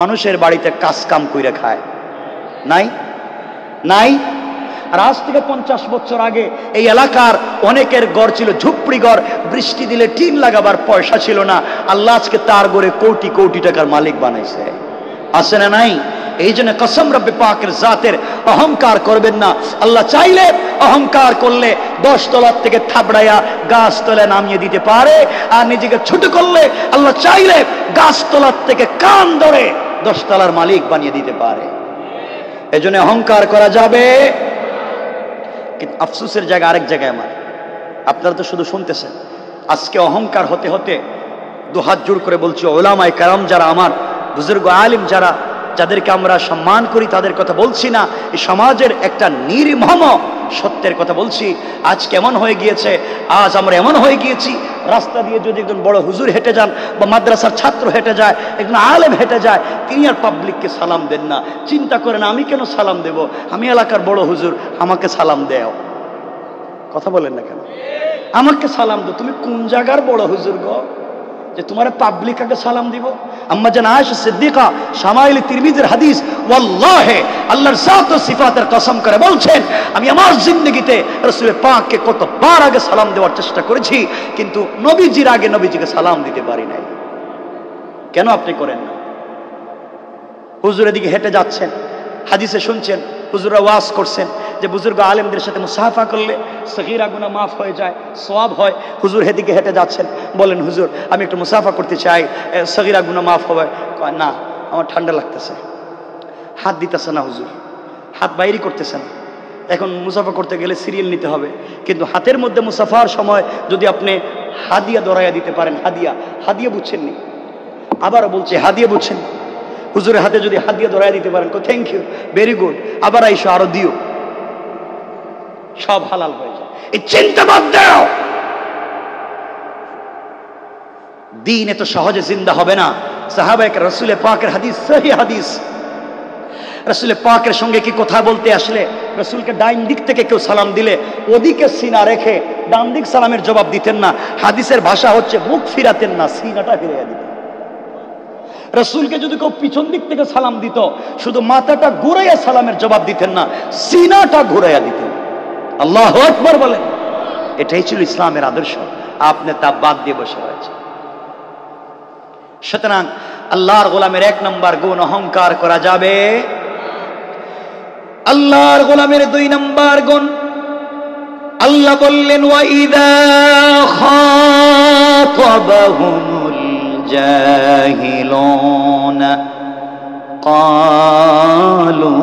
মানুষের বাড়িতে কাজ কাম কইরা খায় নাই নাই। আর আজ থেকে 50 বছর আগে এই এলাকার অনেকের ঘর ছিল ঝুপড়ি ঘর, বৃষ্টি দিলে টিন লাগাবার পয়সা ছিল না। আল্লাহ আজকে তার ঘরে কোটি কোটি টাকার মালিক বানাইছে, আছে না নাই? এই জন্য কসম রব্বে পাকের জাতের অহংকার করবেন না। আল্লাহ চাইলে অহংকার করলে 10 তলার থেকে থাবড়াইয়া গাছ তলায় নামিয়ে দিতে পারে, আর নিজেকে ছোট করলে আল্লাহ চাইলে গাছ তলার থেকে কান ধরে 10 তলার মালিক বানিয়ে দিতে পারে। এই জন্য অহংকার করা যাবে, কিন্তু আফসোসের জায়গা আরেক জায়গায়। আমার আপনারা তো শুধু শুনতেছেন। আজকে অহংকার হতে হতে দুহাত জোড় করে বলছি, ওলামায়ে কেরাম যারা, আমার বুজুর্গ আলিম যারা, যাদেরকে আমরা সম্মান করি, তাদের কথা বলছি না, এই সমাজের একটা নির্মম সত্যের কথা বলছি। আজ কেমন হয়ে গিয়েছে, আজ আমরা এমন হয়ে গিয়েছি, রাস্তা দিয়ে যদি একজন বড় হুজুর হেঁটে যান বা মাদ্রাসার ছাত্র হেঁটে যায়, একজন আলেম হেঁটে যায়, তিনি আর পাবলিককে সালাম দেন না। চিন্তা করেন আমি কেন সালাম দেব? আমি এলাকার বড় হুজুর, আমাকে সালাম দেও। কথা বলেন না কেন? আমাকে সালাম দো। তুমি কোন জায়গার বড় হুজুর গো যে তোমার পাবলিক আগে সালাম দিব? আম্মা জান আয়েশা সিদ্দিকা শামাইল তিরমিজির হাদিস, ওয়াল্লাহি আল্লাহর জাত ও সিফাতের কসম করে বলছেন, আমি আমার জিন্দেগিতে রাসূল পাককে কতবার আগে সালাম দেওয়ার চেষ্টা করেছি, কিন্তু নবীজির আগে নবীজিকে সালাম দিতে পারি নাই। কেন আপনি করেন না? হুজুরের দিকে হেঁটে যাচ্ছেন, হাদিসে শুনছেন, হুজুররা ওয়াজ করছেন যে বুজুর্গ আলেমদের সাথে মুসাফা করলে সগীরা গুনাহ মাফ হয়ে যায়, সওয়াব হয়। হুজুর হেদিকে হেঁটে যাচ্ছেন, বলেন হুজুর আমি একটু মুসাফা করতে চাই, সগীরা গুনাহ মাফ হবে। না, আমার ঠান্ডা লাগতেছে। হাত দিতেছে না হুজুর, হাত বাইরে করতেছে না। এখন মুসাফা করতে গেলে সিরিয়াল নিতে হবে, কিন্তু হাতের মধ্যে মুসাফার সময় যদি আপনি হাদিয়া ধরাইয়া দিতে পারেন, হাদিয়া, হাদিয়া বুঝছেননি? আবারও বলছে হাদিয়া বুঝছেন? হুজুরের হাতে যদি হাদিয়া ধরাইয়া দিতে পারেন, থ্যাংক ইউ, ভেরি গুড, আবার আইসো আরো দিও, সব হালাল হয়ে যায়। এই চিন্তা বাদ দাও। দিন এত সহজে জিন্দা হবে না। সাহাবায়ে কেরাম, রাসূল পাকের হাদিস, সহিহ হাদিস, রাসূল পাকের সঙ্গে কি কথা বলতে আসলে রাসূলকে ডাইন দিক থেকে কেউ সালাম দিলে ওদিকে সিনা রেখে ডান দিক সালামের জবাব দিতেন না। হাদিসের ভাষা হচ্ছে মুখ ফিরাতেন না, সিনাটা ফিরিয়ে দিতেন। রাসূলকে যদি কেউ পিছন দিক থেকে সালাম দিত, শুধু মাথাটা ঘুরাইয়া সালামের জবাব দিতেন না, সিনাটা ঘুরাইয়া দিতেন। আল্লাহু আকবার বলেন। এটাই ছিল ইসলামের আদর্শ। আপনি তা বাদ দিয়ে বসে রয়েছে। সুতরাং আল্লাহর গোলামের 1 নম্বর গুণ অহংকার করা যাবে। আল্লাহর গোলামের 2 নম্বর গুণ, আল্লাহ বললেন ওয়াইদা খাতাবাহুমুল জাহিলুন ক্বালু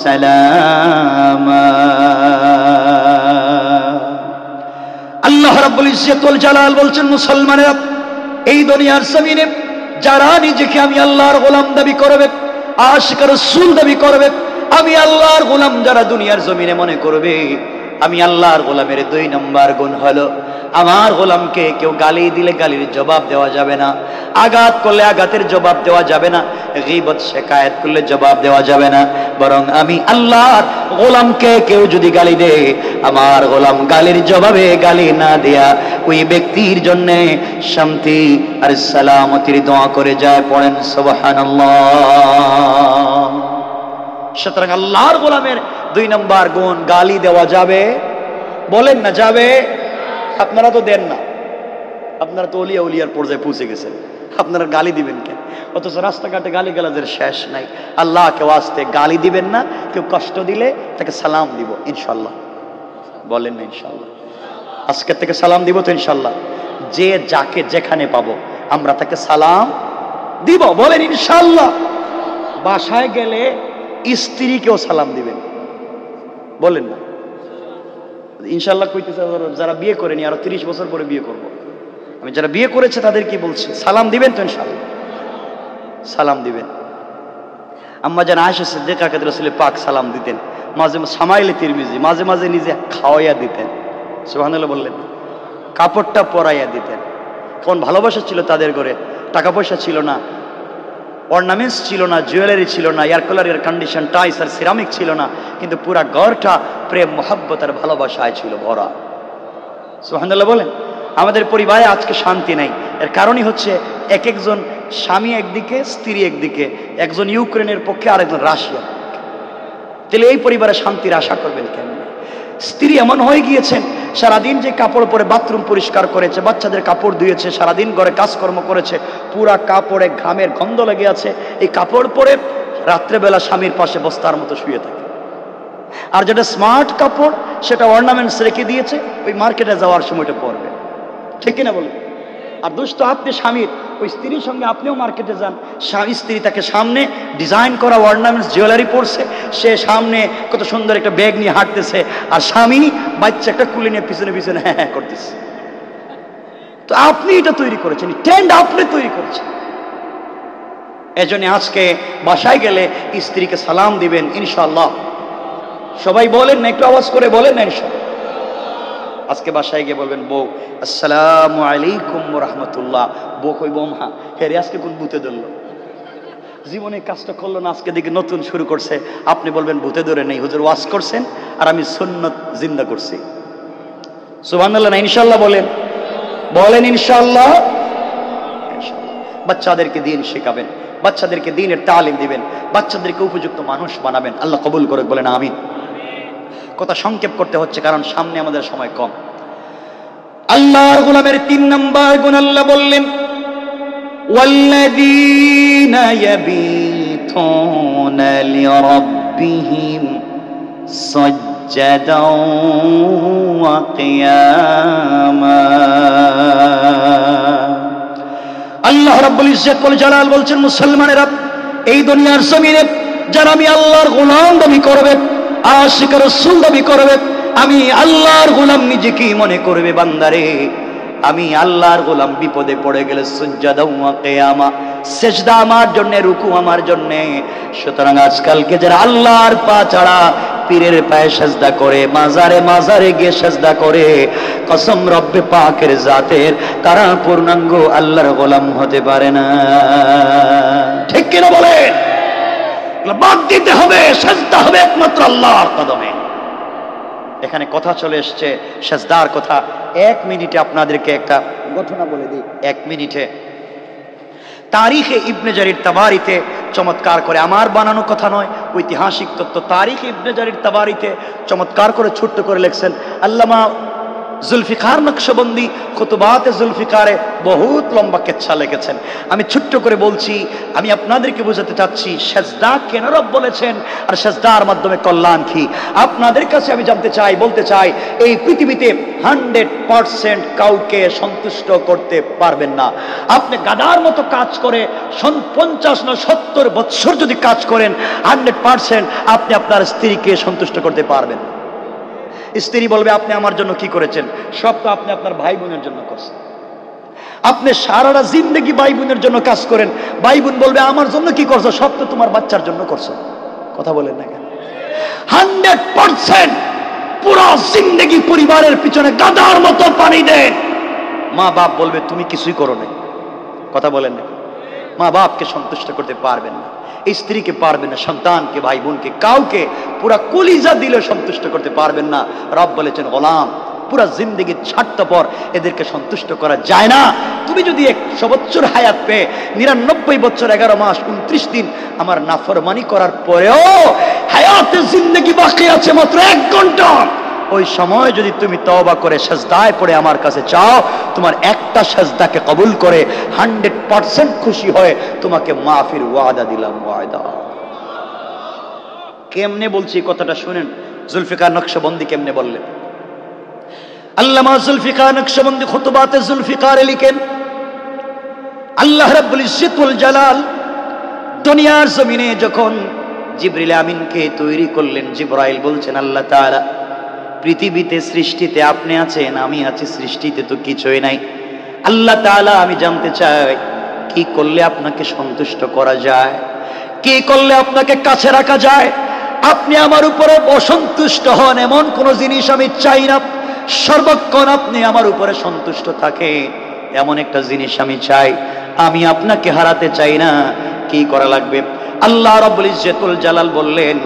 সালামা। আল্লাহ রাব্বুল ইজ্জতুল জালাল বলছেন, মুসলমানেরা, এই দুনিয়ার জমিনে যারা নিজেকে আমি আল্লাহর গোলাম দাবি করবে, আশিক রাসূল দাবি করবে, আমি আল্লাহর গোলাম যারা দুনিয়ার জমিনে মনে করবে, আমি আল্লাহর গোলামের 2 নম্বর গুণ হলো, আমার গোলামকে কেউ গালি দিলে গালির জবাব দেওয়া যাবে না, আঘাত করলে আঘাতের জবাব দেওয়া যাবে না, গীবত শিকায়াত করলে জবাব দেওয়া যাবে না। বরং আমি আল্লাহর গোলামকে কেউ যদি গালি দেয়, আমার গোলাম গালির জবাবে গালি না দেয়া ওই ব্যক্তির জন্য শান্তি আর সালামতির দোয়া করে যায়। পড়েন সুবহানাল্লাহ। সুতরাং আল্লাহর গোলামের 2 নম্বর গুণ, গালি দেওয়া যাবে? বলেন না যাবে? আপনারা তো দেন না, আপনারা তো ওলিয়া উলিয়ার পর্যায়ে পৌঁছে গেছেন, আপনারা গালি দিবেন কেন? অথচ রাস্তাঘাটে গালি গালাজের শেষ নাই। আল্লাহকে ওয়াস্তে গালি দিবেন না, কেউ কষ্ট দিলে তাকে সালাম দিব ইনশাল্লাহ। বলেন না ইনশাল্লাহ? আজকের থেকে সালাম দিব তো ইনশাল্লাহ। যে যাকে যেখানে পাবো আমরা তাকে সালাম দিব। বলেন ইনশাল্লাহ। বাসায় গেলে স্ত্রীকেও সালাম দিবেন, বলেন না ইনশাল্লাহ? কইতেছে যারা বিয়ে করেনি, আরো 30 বছর পরে বিয়ে করব, আমি যারা বিয়ে করেছে তাদের কি বলছি, সালাম দিবেন তো ইনশাল্লাহ? সালাম দিবেন। আম্মা জান আয়েশা সিদ্দিকাকে রাসূল পাক সালাম দিতেন, মাঝে শামাইল তিরমিজি, মাঝে মাঝে নিজে খাওয়াইয়া দিতেন। সুবহানাল্লাহ বললেন। কাপড়টা পরাইয়া দিতেন। কোন ভালোবাসা ছিল তাদের ঘরে। টাকা পয়সা ছিল না, অর্নামেন্টস ছিল না, জুয়েলারি ছিল না, এয়ার কুলার, এয়ার কন্ডিশন, টাইস আর সিরামিক ছিল না, কিন্তু পুরা ঘরটা প্রেম, মোহাব্বত আর ভালোবাসায় ছিল ভরা। সুবহানাল্লাহ বলেন। আমাদের পরিবারে আজকে শান্তি নাই, এর কারণই হচ্ছে এক একজন স্বামী একদিকে, স্ত্রী একদিকে, একজন ইউক্রেনের পক্ষে আর একজন রাশিয়ার পক্ষে। তাহলে এই পরিবারে শান্তির আশা করবেন কেন? স্ত্রী এমন হয়ে গিয়েছেন, সারাদিন যে কাপড় পরে বাথরুম পরিষ্কার করেছে, বাচ্চাদের কাপড় ধুয়েছে, সারাদিন ঘরে কাজকর্ম করেছে, পুরা কাপড়ে ঘামের গন্ধ লেগে আছে, এই কাপড় পরে রাত্রেবেলা স্বামীর পাশে বস্তার মতো শুয়ে থাকে। আর যেটা স্মার্ট কাপড় সেটা অর্নামেন্টস রেখে দিয়েছে, ওই মার্কেটে যাওয়ার সময়টা পরবে। ঠিক কিনা বলে? আর দুষ্ট আপনি স্বামীর, ওই স্ত্রীর সঙ্গে আপনিও মার্কেটে যান, স্ত্রী তাকে সামনে ডিজাইন করা অর্নামেন্টস জুয়েলারি পরছে, সে সামনে কত সুন্দর একটা ব্যাগ নিয়ে হাঁটতেছে, আর স্বামী বাচ্চা একটা কুলে নিয়ে পিছনে পিছনে হ্যাঁ হ্যাঁ করতেছে। তো আপনি এটা তৈরি করেছেন, ট্রেন্ড আপনি তৈরি করেছেন। এজন্য আজকে বাসায় গেলে স্ত্রীকে সালাম দিবেন ইনশাআল্লাহ। সবাই বলেন না, একটু আওয়াজ করে বলেন না ইনশাআল্লাহ। আজকে বাসায় গিয়ে বলবেন, বউ আসসালামু আলাইকুম ওয়া রাহমাতুল্লাহ। বউ কইব, মা হেরে আজকে কোন ভূতে ধরলো, জীবনে কাজটা করলো না, আজকে দেখি নতুন শুরু করছে। আপনি বলবেন, ভূতে ধরে নেই, হুজুর ওয়াজ করছেন আর আমি সুন্নাত জিন্দা করছি। সুবহানাল্লাহ না ইনশাআল্লাহ বলেন, বলেন ইনশাআল্লাহ। বাচ্চাদেরকে দিন শেখাবেন, বাচ্চাদেরকে দ্বীনের তালিম দিবেন, বাচ্চাদেরকে উপযুক্ত মানুষ বানাবেন। আল্লাহ কবুল করে, বলেন আমিন। কথা সংক্ষেপ করতে হচ্ছে কারণ সামনে আমাদের সময় কম। আল্লাহর গোলামের 3 নাম্বার গুণ আল্লাহ বললেন, ওয়াল্লাযীনা ইয়াবিতুনা লিরাব্বিহিম সাজ্জাদাও ওয়া কিয়ামা। আল্লাহ রাব্বুল ইজ্জত ওয়াল জালাল বলছেন, মুসলমানেরা এই দুনিয়ার জমিনে যারা আমি আল্লাহর গোলাম দাবি করবে, আশিক রাসূল দাবি করবে, আমি আল্লাহর গোলাম নিজেকে মনে করবে, বান্দারে আমি আল্লাহর গোলাম, বিপদে পড়ে গেলে সুজদা ওয়া কিয়ামা, সিজদা আমার জন্য, রুকু আমার জন্য। সুতরাং আজকালকে যারা আল্লাহর পা ছাড়া পীরের পায়ে সিজদা করে, মাজারে মাজারে গিয়ে সিজদা করে, কসম রব্বে পাকের জাতের তারা পূর্ণাঙ্গ আল্লাহর গোলাম হতে পারে না। ঠিক কিনা বলেন? বাদ দিতে হবে, সিজদা হবে একমাত্র আল্লাহর কদমে। এখানে কথা চলে এসছে সিজদার কথা। 1 মিনিটে আপনাদেরকে একটা ঘটনা বলে দিই। 1 মিনিটে তারিখে ইবনে জারির তাবারিতে চমৎকার করে, আমার বানানো কথা নয়, ঐতিহাসিক তথ্য, তারিখে ইবনে জারির তাবারিতে চমৎকার করে ছোট্ট করে লিখছেন আল্লামা জুলফিকার নকশবন্দি খুতুবাতে জুলফিকারে বহুত লম্বা কেচ্ছা লিখেছেন। আমি ছোট্ট করে বলছি, আমি আপনাদেরকে বোঝাতে চাচ্ছি সিজদা কেন রব বলেছেন আর সিজদার মাধ্যমে কল্যাণ কি। আপনাদের কাছে আমি জানতে চাই, বলতে চাই, এই পৃথিবীতে 100% কাউকে সন্তুষ্ট করতে পারবেন না। আপনি গাধার মতো কাজ করে 50 না 70 বছর যদি কাজ করেন, 100% আপনি আপনার স্ত্রীকে সন্তুষ্ট করতে পারবেন। স্ত্রী বলবে, আপনি আমার জন্য কি করেছেন? সব তো আপনি আপনার ভাই বোনের জন্য করছেন। আপনি সারাটা জিন্দেগি ভাই বোনের জন্য কাজ করেন, ভাই বোন বলবে, আমার জন্য কি করছো? সব তো তোমার বাচ্চার জন্য করছো। কথা বলেন না কেন? 100% পুরো জিন্দেগি পরিবারের পিছনে গাধার মতো পানি দেন, মা বাপ বলবে তুমি কিছুই করো নাই। কথা বলেন না? মা বাপকে সন্তুষ্ট করতে পারবেন না, স্ত্রীকে পারবেন না, সন্তানকে, ভাই বোনকে, কাউকে পুরা কলিজা দিলে সন্তুষ্ট করতে পারবেন না। রব বলেছেন, গোলাম পুরা জিন্দেগি স্বার্থপর, এদেরকে সন্তুষ্ট করা যায় না। তুমি যদি 100 বছর হায়াত পেয়ে 99 বছর 11 মাস 29 দিন আমার নাফরমানি করার পরেও হায়াতে জিন্দেগি বাকি আছে মাত্র 1 ঘন্টা, ওই সময় যদি তুমি তওবা করে সিজদায় পড়ে আমার কাছে চাও, তোমার একটা সিজদাকে কবুল করে 100% খুশি হয়ে তোমাকে মাফির ওয়াদা দিলাম। ওয়াদা কেমনে বলছি কথাটা শুনেন। জুলফিকার নকশবন্দি কেমনে বললেন? আল্লামা জুলফিকার নকশবন্দি খুতুবাতে জুলফিকারে লিখেন, আল্লাহ রাব্বুল ইজ্জত ওয়াল জালাল দুনিয়ার জমিনে যখন জিবরিল আমিনকে তৈরি করলেন, জিবরাইল বলছেন, আল্লাহ তাআলা পৃথিবীতে সৃষ্টিতে আপনি আছেন, আমি আছি, সৃষ্টিতে তো কিছুই নাই। আল্লাহ তাআলা আমি জানতে চাই, কি করলে আপনাকে সন্তুষ্ট করা যায়, কি করলে আপনাকে কাছে রাখা যায়। আপনি আমার উপরে অসন্তুষ্ট হন এমন কোন জিনিস আমি চাই না, সর্বক্ষণ আপনি আমার উপরে সন্তুষ্ট থাকে এমন একটা জিনিস আমি চাই। আমি আপনাকে হারাতে চাই না, কি করা লাগবে? আল্লাহ রাব্বুল ইজ্জতুল জালাল বললেন,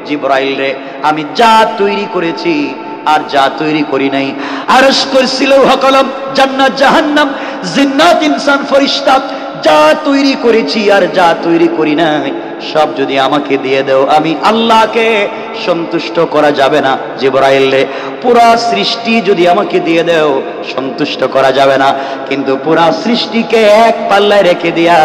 জিবরাইল রে, আমি যা তৈরি করেছি আর যা তৈরি করি নাই, আরশ কুরসি লৌহ কলম, জান্নাত জাহান্নাম, জিন্নাত ইনসান ফেরেশতা যা তৈরি করেছি আর যা তৈরি করি নাই সব যদি আমাকে দিয়ে দাও, আমি আল্লাহকে সন্তুষ্ট করা যাবে না। জিবরাইল, পুরা সৃষ্টি যদি আমাকে দিয়ে দাও সন্তুষ্ট করা যাবে না, কিন্তু পুরা সৃষ্টিকে এক পাল্লায় রেখে দিয়া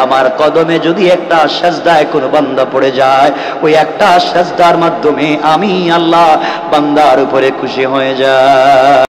আমার কদমে যদি একটা সাজদায় কোনো বান্দা পড়ে যায়, ওই একটা সাজদার মাধ্যমে আমি আল্লাহ বান্দার উপরে খুশি হয়ে যায়।